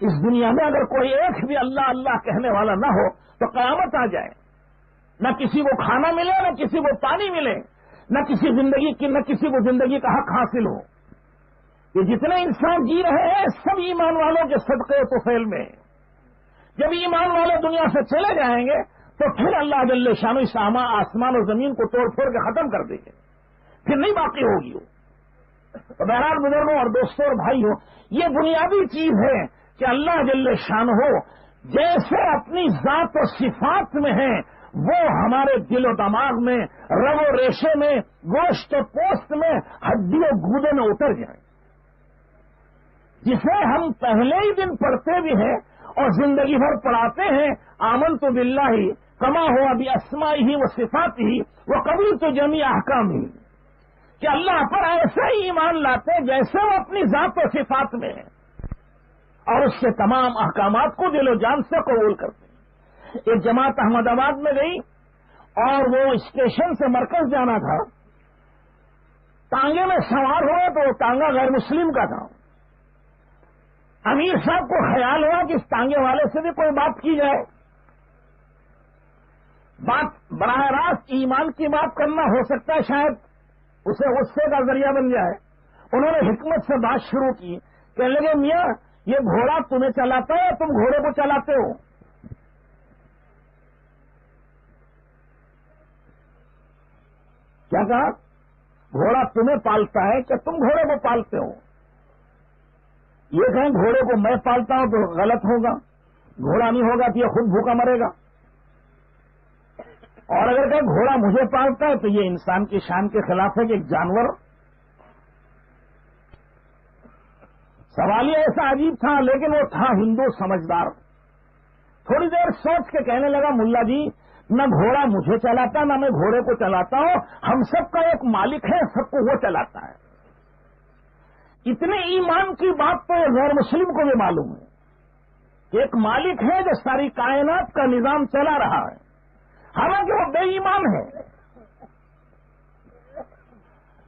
اس دنیا میں اگر کوئی ایک بھی اللہ اللہ کہنے والا نہ ہو تو قیامت آ جائے، نہ کسی کو کھانا ملے، نہ کسی کو پانی ملے، نہ کسی کو زندگی کا حق حاصل ہو۔ یہ جتنے انسان جی رہے ہیں سب ایمان والوں کے صدقے و طفیل میں۔ جب ایمان والے دنیا سے چلے جائیں گے تو پھر اللہ جل شانہ اس آسمان و زمین کو توڑ پھوڑ کے ختم کر دیں گے، پھر نہیں باقی ہوگی وہ۔ تو بہرحال بزرگوں اور دوستوں اور بھائیوں، یہ بنیادی چیز ہے کہ اللہ جل شانہ جیسے اپنی ذات و صفات میں ہیں وہ ہمارے دل و دماغ میں، رگ و ریشے میں، گوشت و پوست میں، ہڈی و گودے میں اتر جائیں، جسے ہم پہلے ہی دن پڑھتے بھی ہیں اور زندگی بھر پڑھاتے ہیں، آمنت باللہ کما ہوا باسمائہ و صفاتہ وقبلت جمیع احکامہ، کہ اللہ پر ایسا ہی ایمان لاتے جیسے وہ اپنی ذات و صفات میں ہے اور اس سے تمام احکامات کو دل و جان سے قبول کرتے ہیں۔ ایک جماعت احمد آباد میں گئی اور وہ اسٹیشن سے مرکز جانا تھا، ٹانگے میں سوار ہوئے تو وہ ٹانگا غیر مسلم کا تھا۔ امیر صاحب کو خیال ہوا کہ اس ٹانگے والے سے بھی کوئی بات کی جائے، بات براہ راست ایمان کی بات کرنا ہو سکتا ہے، شاید اسے غصے کا ذریعہ بن جائے۔ انہوں نے حکمت سے بات شروع کی، کہنے لگے میاں یہ گھوڑا تمہیں چلاتا ہے یا تم گھوڑے کو چلاتے ہو؟ کیا کہا؟ گھوڑا تمہیں پالتا ہے کہ تم گھوڑے کو پالتے ہو؟ یہ کہیں گھوڑے کو میں پالتا ہوں تو غلط ہوگا، گھوڑا نہیں ہوگا تو یہ خود بھوکا مرے گا، اور اگر کہ گھوڑا مجھے پالتا ہے تو یہ انسان کی شان کے خلاف ہے کہ ایک جانور۔ سوال یہ ایسا عجیب تھا لیکن وہ تھا ہندو سمجھدار۔ تھوڑی دیر سوچ کے کہنے لگا ملا جی نہ گھوڑا مجھے چلاتا نہ میں گھوڑے کو چلاتا ہوں، ہم سب کا ایک مالک ہے، سب کو وہ چلاتا ہے۔ اتنے ایمان کی بات تو غیر مسلم کو بھی معلوم ہے کہ ایک مالک ہے جو ساری کائنات کا نظام چلا رہا ہے، حالانکہ وہ بے ایمان ہے،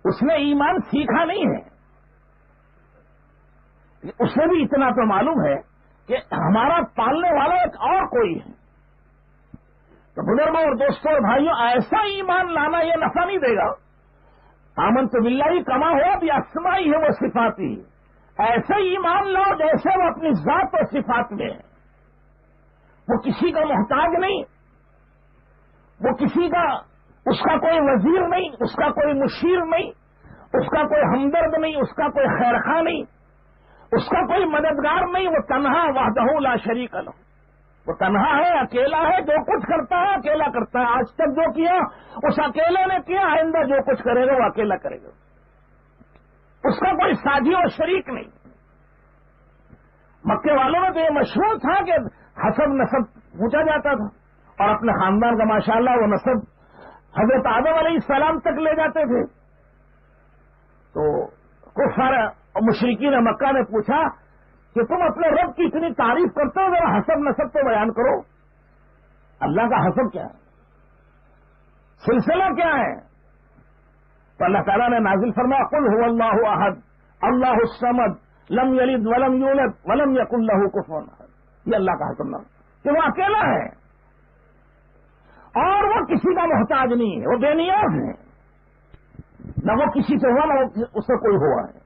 اس نے ایمان سیکھا نہیں ہے۔ اسے بھی اتنا تو معلوم ہے کہ ہمارا پالنے والا ایک اور کوئی ہے۔ تو بزرگوں اور دوستوں اور بھائیوں، ایسا ایمان لانا یہ نفع نہیں دے گا۔ آمنت باللہ کما ہوا باسمائہ و صفاتہ، ایسا ایمان لاؤ جیسے وہ اپنی ذات و صفات میں ہے، وہ کسی کا محتاج نہیں، وہ کسی کا، اس کا کوئی وزیر نہیں، اس کا کوئی مشیر نہیں، اس کا کوئی ہمدرد نہیں، اس کا کوئی خیرخواہ نہیں، اس کا کوئی مددگار نہیں، وہ تنہا وحدہ لا شریک لہ، وہ تنہا ہے، اکیلا ہے، جو کچھ کرتا ہے اکیلا کرتا ہے، آج تک جو کیا اس اکیلے نے کیا، آئندہ جو کچھ کرے گا وہ اکیلا کرے گا، اس کا کوئی ساتھی اور شریک نہیں۔ مکے والوں میں تو یہ مشہور تھا کہ حسب نسب پوچھا جاتا تھا اور اپنے خاندان کا ماشاءاللہ وہ نسب حضرت آدم علیہ السلام تک لے جاتے تھے۔ تو کفار اور مشرکین مکہ نے پوچھا کہ تم اپنے رب کی اتنی تعریف کرتے ہو، ذرا حسب نسب تو بیان کرو، اللہ کا حسب کیا ہے، سلسلہ کیا ہے؟ تو اللہ تعالیٰ نے نازل فرمایا قل هو اللہ احد اللہ الصمد لم یلد ولم یولد ولم یکن لہ کفوا احد، یہ اللہ کا حسب نام کہ وہ اکیلا ہے اور وہ کسی کا محتاج نہیں ہے، وہ بے نیاز ہے، نہ وہ کسی سے ہوا نہ اس سے کوئی ہوا ہے،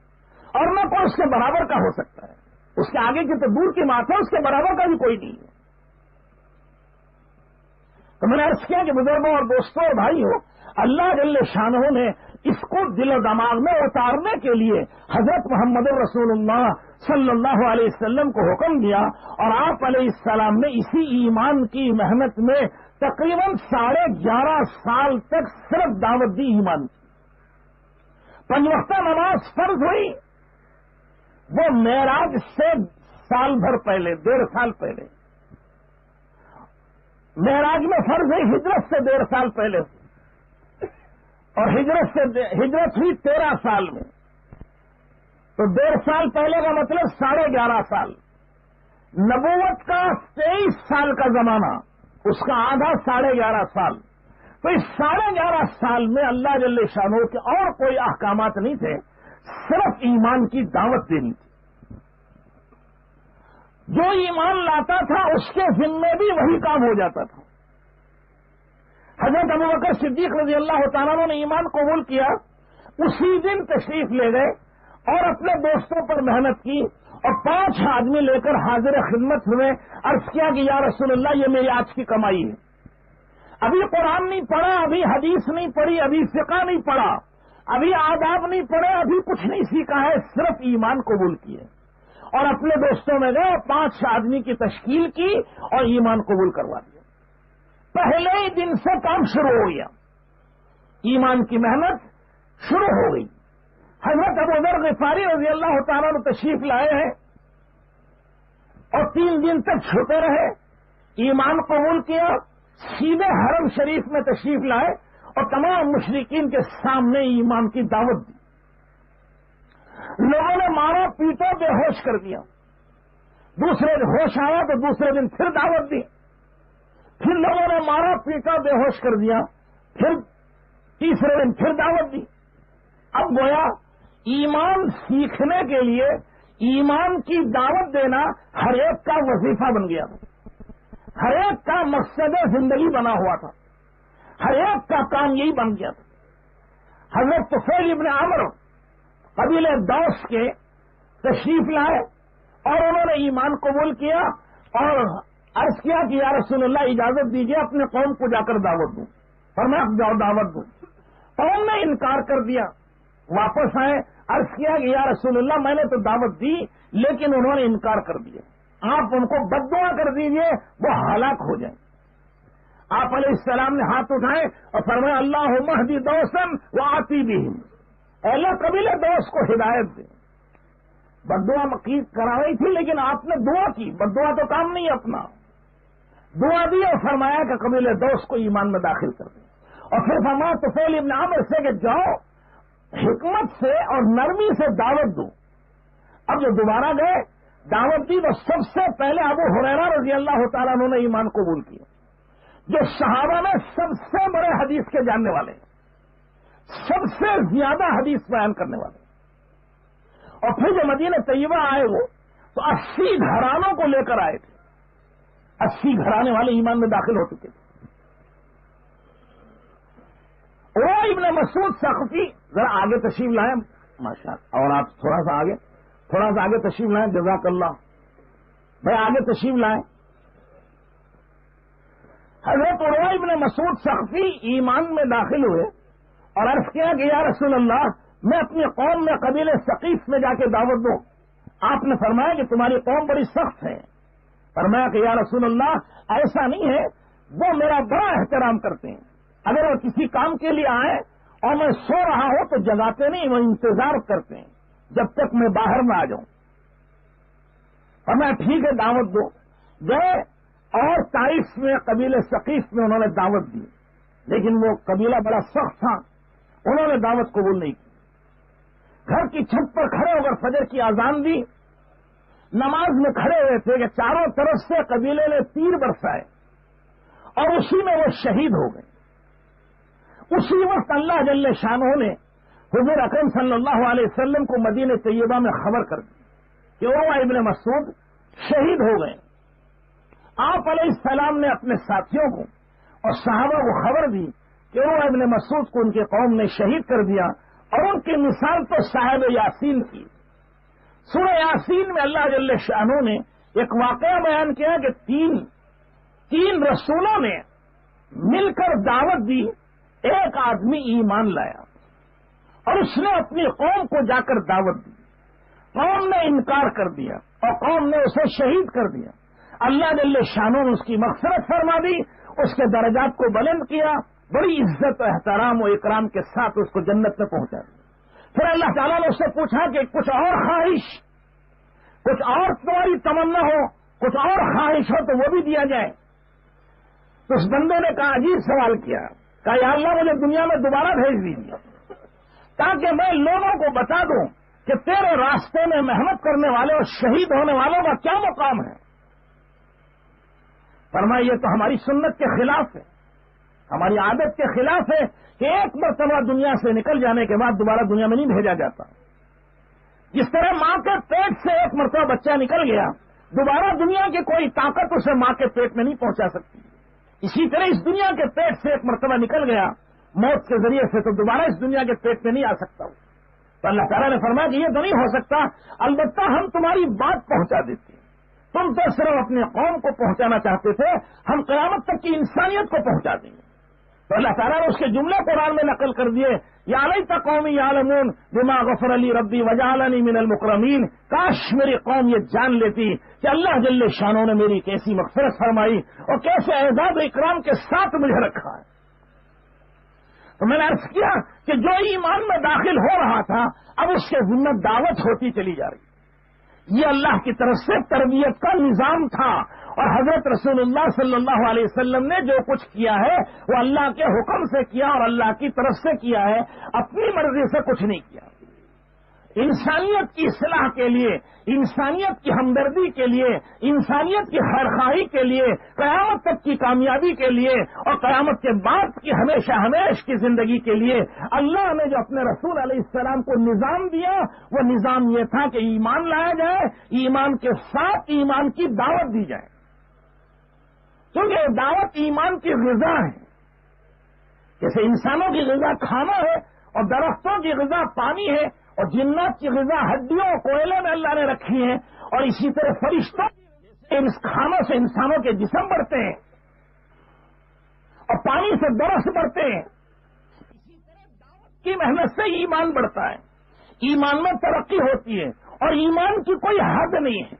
اور نہ کوئی اس کے برابر کا ہو سکتا ہے، اس کے آگے کی تو دور کی بات ہے، اس کے برابر کا بھی کوئی نہیں ہے۔ تو میں نے عرض کیا کہ بزرگوں اور دوستوں اور بھائیوں، اللہ جل شانہ نے اس کو دل و دماغ میں اتارنے کے لیے حضرت محمد رسول اللہ صلی اللہ علیہ وسلم کو حکم دیا، اور آپ علیہ السلام نے اسی ایمان کی محنت میں تقریباً 11.5 سال تک صرف دعوت دی ایمان کی۔ 5 وقتہ نماز فرض ہوئی وہ معراج سے سال بھر پہلے، 1.5 سال پہلے معراج میں فرض ہوئی، ہجرت سے 1.5 سال پہلے، اور ہجرت ہوئی 13 سال میں، تو 1.5 سال پہلے کا مطلب 11.5 سال، نبوت کا 23 سال کا زمانہ، اس کا آدھا 11.5 سال، تو اس 11.5 سال میں اللہ جل شانہ کے اور کوئی احکامات نہیں تھے، صرف ایمان کی دعوت دینی تھی۔ جو ایمان لاتا تھا اس کے ذمے بھی وہی کام ہو جاتا تھا. حضرت ابوبکر صدیق رضی اللہ تعالیٰ عنہ نے ایمان قبول کیا، اسی دن تشریف لے گئے اور اپنے دوستوں پر محنت کی اور 5 آدمی لے کر حاضر خدمت ہوئے. عرض کیا کہ یا رسول اللہ یہ میری آج کی کمائی ہے. ابھی قرآن نہیں پڑھا، ابھی حدیث نہیں پڑھی، ابھی فقہ نہیں پڑھا، ابھی آداب نہیں پڑھے، ابھی کچھ نہیں سیکھا ہے، صرف ایمان قبول کیے. اور اپنے دوستوں میں گئے، 5 آدمی کی تشکیل کی اور ایمان قبول کروا دیا. پہلے ہی دن سے کام شروع ہو گیا، ایمان کی محنت شروع ہو گئی. حضرت ابوذر غفاری رضی اللہ تعالیٰ نے تشریف لائے ہیں اور 3 دن تک چھپے رہے، ایمان قبول کیا، سیدھے حرم شریف میں تشریف لائے اور تمام مشرکین کے سامنے ایمان کی دعوت دی. لوگوں نے مارا پیٹا، بے ہوش کر دیا. دوسرے دن ہوش آیا تو دوسرے دن پھر دعوت دی. پھر لوگوں نے مارا پیٹا، بے ہوش کر دیا. پھر تیسرے دن پھر دعوت دی. اب گویا ایمان سیکھنے کے لیے ایمان کی دعوت دینا ہر ایک کا وظیفہ بن گیا تھا، ہر ایک کا مقصد زندگی بنا ہوا تھا، ہر ایک کا کام یہی بن گیا تھا. حضرت طفیل ابن عمرو قبیلہ دوس کے تشریف لائے اور انہوں نے ایمان قبول کیا اور عرض کیا کہ یا رسول اللہ اجازت دیجیے اپنے قوم کو جا کر دعوت دوں. فرمایا جاؤ دعوت دوں. قوم نے انکار کر دیا، واپس آئے، عرض کیا کہ یا رسول اللہ میں نے تو دعوت دی لیکن انہوں نے انکار کر دیا، آپ ان کو بد دعا کر دیجیے وہ ہلاک ہو جائیں. آپ علیہ السلام نے ہاتھ اٹھائے اور فرمایا اللہم اہدی دوسن وآتی بہم، اے اللہ قبیلہ دوس کو ہدایت دے. بد دعا مقید کرائی تھی لیکن آپ نے دعا کی، بد دعا تو کام نہیں اپنا. دعا دی اور فرمایا کہ قبیلہ دوس کو ایمان میں داخل کر دیں. اور پھر فرمایا طفیل ابن عمرو سے کہ جاؤ حکمت سے اور نرمی سے دعوت دو. اب جو دوبارہ گئے دعوت دی تو سب سے پہلے ابو ہریرہ رضی اللہ تعالیٰ عنہ نے ایمان قبول کیا، جو صحابہ میں سب سے بڑے حدیث کے جاننے والے، سب سے زیادہ حدیث بیان کرنے والے. اور پھر جو مدینہ طیبہ آئے وہ تو 80 گھرانوں کو لے کر آئے تھے، 80 گھرانے والے ایمان میں داخل ہو چکے تھے. عروہ ابن مسعود ثقفی ذرا آگے تشریف لائیں ماشاءاللہ، اور آپ تھوڑا سا آگے تشریف لائیں، جزاک اللہ بھائی آگے تشریف لائیں. حضرت عروہ ابن مسعود ثقفی ایمان میں داخل ہوئے اور عرض کیا کہ یا رسول اللہ میں اپنی قوم میں قبیلے ثقیف میں جا کے دعوت دوں. آپ نے فرمایا کہ تمہاری قوم بڑی سخت ہے. فرمایا کہ یا رسول اللہ ایسا نہیں ہے، وہ میرا بڑا احترام کرتے ہیں، اگر وہ کسی کام کے لیے آئے اور میں سو رہا ہوں تو جگاتے نہیں، وہ انتظار کرتے ہیں جب تک میں باہر میں آ جاؤں. اور میں ٹھیک ہے دعوت دو. گئے اور طائف میں قبیلے ثقیف میں انہوں نے دعوت دی، لیکن وہ قبیلہ بڑا سخت تھا، انہوں نے دعوت قبول نہیں کی. گھر کی چھت پر کھڑے ہو کر فجر کی اذان دی، نماز میں کھڑے ہوئے تھے کہ چاروں طرف سے قبیلے نے تیر برسائے اور اسی میں وہ شہید ہو گئے. اسی وقت اللہ جل شانہ نے حضور اکرم صلی اللہ علیہ وسلم کو مدینہ طیبہ میں خبر کر دی کہ عروہ ابن مسعود شہید ہو گئے. آپ علیہ السلام نے اپنے ساتھیوں کو اور صحابہ کو خبر دی کہ عروہ ابن مسعود کو ان کی قوم نے شہید کر دیا، اور ان کی مثال تو صاحب یاسین کی. سورہ یاسین میں اللہ جل شانہ نے ایک واقعہ بیان کیا کہ تین رسولوں نے مل کر دعوت دی، ایک آدمی ایمان لایا اور اس نے اپنی قوم کو جا کر دعوت دی. قوم نے انکار کر دیا اور قوم نے اسے شہید کر دیا. اللہ جل شانہ نے اس کی مغفرت فرما دی، اس کے درجات کو بلند کیا، بڑی عزت و احترام و اکرام کے ساتھ اس کو جنت میں پہنچا دیا. پھر اللہ تعالیٰ نے اس سے پوچھا کہ کچھ اور خواہش، کچھ اور تمہاری تمنا ہو، کچھ اور خواہش ہو تو وہ بھی دیا جائے. تو اس بندے نے کہا عجیب سوال کیا، کہا یا اللہ مجھے دنیا میں دوبارہ بھیج دیجیے تاکہ میں لوگوں کو بتا دوں کہ تیرے راستے میں محنت کرنے والے اور شہید ہونے والوں کا کیا مقام ہے. فرمایا یہ تو ہماری سنت کے خلاف ہے، ہماری عادت کے خلاف ہے کہ ایک مرتبہ دنیا سے نکل جانے کے بعد دوبارہ دنیا میں نہیں بھیجا جاتا. جس طرح ماں کے پیٹ سے ایک مرتبہ بچہ نکل گیا دوبارہ دنیا کی کوئی طاقت اسے ماں کے پیٹ میں نہیں پہنچا سکتی. اسی طرح اس دنیا کے پیٹ سے ایک مرتبہ نکل گیا موت کے ذریعے سے تو دوبارہ اس دنیا کے پیٹ میں نہیں آ سکتا ہوں. تو اللہ تعالیٰ نے فرمایا کہ یہ تو نہیں ہو سکتا، البتہ ہم تمہاری بات پہنچا دیتے ہیں. تم تو صرف اپنے قوم کو پہنچانا چاہتے تھے، ہم قیامت تک کی انسانیت کو پہنچا دیں گے. تو اللہ تعالیٰ نے اس کے جملے قرآن میں نقل کر دیے، یا لیت قومی یعلمون بما غفر لی ربی وجعلنی من المکرمین. کاش میری قوم یہ جان لیتی کہ اللہ جل شانہ نے میری کیسی مغفرت فرمائی اور کیسے اعزاز و اکرام کے ساتھ مجھے رکھا ہے. تو میں نے عرض کیا کہ جو ایمان میں داخل ہو رہا تھا اب اس کے ذمہ دعوت ہوتی چلی جا رہی. یہ اللہ کی طرف سے تربیت کا نظام تھا، اور حضرت رسول اللہ صلی اللہ علیہ وسلم نے جو کچھ کیا ہے وہ اللہ کے حکم سے کیا اور اللہ کی طرف سے کیا ہے، اپنی مرضی سے کچھ نہیں کیا. انسانیت کی اصلاح کے لیے، انسانیت کی ہمدردی کے لیے، انسانیت کی خیرخواہی کے لیے، قیامت تک کی کامیابی کے لیے اور قیامت کے بعد کی ہمیشہ ہمیش کی زندگی کے لیے اللہ نے جو اپنے رسول علیہ السلام کو نظام دیا وہ نظام یہ تھا کہ ایمان لایا جائے، ایمان کے ساتھ ایمان کی دعوت دی جائے. کیونکہ دعوت ایمان کی غذا ہے. جیسے انسانوں کی غذا کھانا ہے اور درختوں کی غذا پانی ہے اور جنات کی غذا ہڈیوں کوئلے میں اللہ نے رکھی ہے، اور اسی طرح فرشتوں ان کھانوں سے انسانوں کے جسم بڑھتے ہیں اور پانی سے درخت بڑھتے ہیں. اسی طرح دعوت کی محنت سے ایمان بڑھتا ہے، ایمان میں ترقی ہوتی ہے اور ایمان کی کوئی حد نہیں ہے.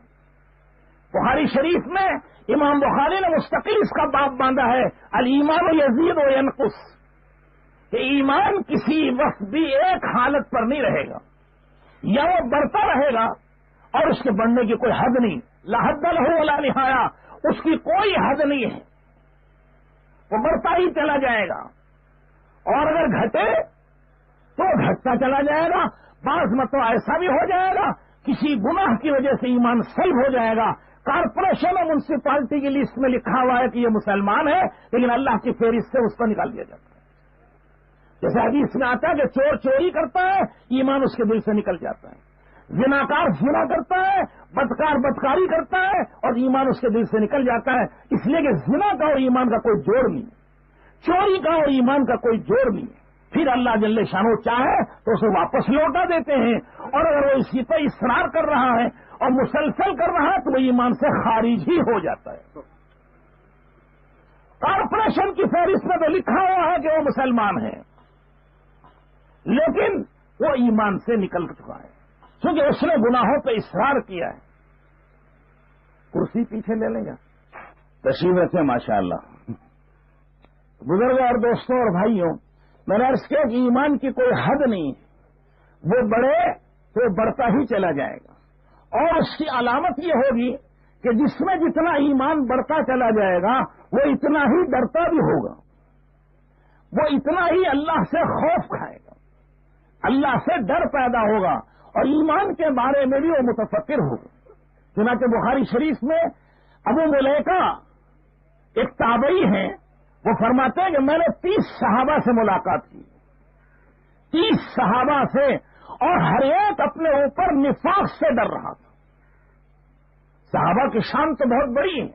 بخاری شریف میں امام بخاری نے مستقل اس کا باب باندھا ہے، الایمان یزید و ینقص، کہ ایمان کسی وقت بھی ایک حالت پر نہیں رہے گا، یا وہ بڑھتا رہے گا اور اس کے بڑھنے کی کوئی حد نہیں. لا حد لہ ولا نہایہ، اس کی کوئی حد نہیں ہے، وہ بڑھتا ہی چلا جائے گا. اور اگر گھٹے تو گھٹتا چلا جائے گا. بعض مرتبہ ایسا بھی ہو جائے گا کسی گناہ کی وجہ سے ایمان سلب ہو جائے گا. کارپوریشن اور میونسپلٹی کی لسٹ میں لکھا ہوا ہے کہ یہ مسلمان ہے، لیکن اللہ کی فہرست سے اس کو نکال دیا جاتا ہے. جیسے حدیث میں آتا ہے کہ چور چوری کرتا ہے، ایمان اس کے دل سے نکل جاتا ہے. زناکار زنا کرتا ہے، بدکار بدکاری کرتا ہے اور ایمان اس کے دل سے نکل جاتا ہے. اس لیے کہ زنا کا اور ایمان کا کوئی جوڑ نہیں، چوری کا اور ایمان کا کوئی جوڑ نہیں. پھر اللہ جل شانہ چاہے تو اسے واپس لوٹا دیتے ہیں، اور اگر وہ اسی پہ اصرار کر رہا ہے اور مسلسل کر رہا ہے تو وہ ایمان سے خارج ہی ہو جاتا ہے. کارپوریشن کی فہرست میں تو لکھا ہوا ہے کہ وہ مسلمان ہے، لیکن وہ ایمان سے نکل چکا ہے کیونکہ اس نے گناہوں پہ اصرار کیا ہے. کرسی پیچھے لے لیں گا، تشریف رکھیں. ماشاء اللہ بزرگوں اور دوستوں اور بھائیوں، میں نے عرض کیا کہ ایمان کی کوئی حد نہیں، وہ بڑھے تو بڑھتا ہی چلا جائے گا. اور اس کی علامت یہ ہوگی کہ جس میں جتنا ایمان بڑھتا چلا جائے گا وہ اتنا ہی ڈرتا بھی ہوگا، وہ اتنا ہی اللہ سے خوف کھائے گا، اللہ سے ڈر پیدا ہوگا اور ایمان کے بارے میں بھی وہ متفکر ہوگا. چنانچہ بخاری شریف میں ابو ملیکہ ایک تابعی ہیں، وہ فرماتے ہیں کہ میں نے 30 صحابہ سے ملاقات کی، 30 صحابہ سے، اور ہر ایک اپنے اوپر نفاق سے ڈر رہا تھا. صحابہ کی شان تو بہت بڑی ہے،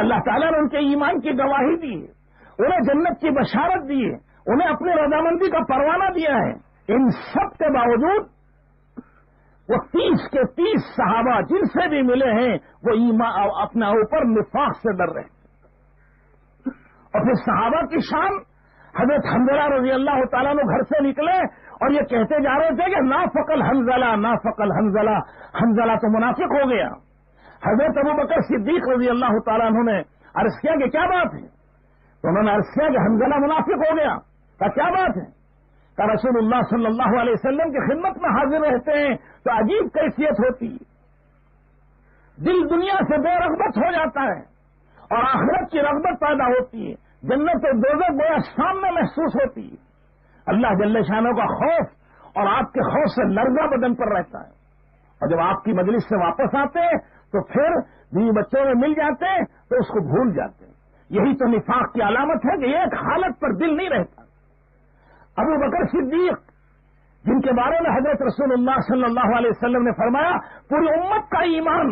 اللہ تعالیٰ نے ان کے ایمان کی گواہی دی ہے، انہیں جنت کی بشارت دی ہے، انہیں اپنی رضامندی کا پروانہ دیا ہے. ان سب کے باوجود وہ 30 کے 30 صحابہ جن سے بھی ملے ہیں وہ اپنا اوپر نفاق سے ڈر رہے ہیں. اور پھر صحابہ کی شان، حضرت حنظلہ رضی اللہ تعالیٰ نے گھر سے نکلے اور یہ کہتے جا رہے تھے کہ نافق الحنظلہ، نافق الحنظلہ، حنظلہ تو منافق ہو گیا. حضرت ابوبکر صدیق رضی اللہ تعالیٰ عنہ نے عرض کیا کہ کیا بات ہے؟ تو انہوں نے عرض کیا کہ حنظلہ منافق ہو گیا. کیا بات ہے؟ کہ رسول اللہ صلی اللہ علیہ وسلم کی خدمت میں حاضر رہتے ہیں تو عجیب کیفیت ہوتی ہے، دل دنیا سے بے رغبت ہو جاتا ہے اور آخرت کی رغبت پیدا ہوتی ہے، جنت و دوزخ گویا سامنے محسوس ہوتی ہے. اللہ جل شانہ کا خوف اور آپ کے خوف سے لرزہ بدن پر رہتا ہے. اور جب آپ کی مجلس سے واپس آتے ہیں تو پھر بیوی بچوں میں مل جاتے ہیں تو اس کو بھول جاتے ہیں. یہی تو نفاق کی علامت ہے کہ ایک حالت پر دل نہیں رہتا. ابو بکر صدیق جن کے بارے میں حضرت رسول اللہ صلی اللہ علیہ وسلم نے فرمایا پوری امت کا ایمان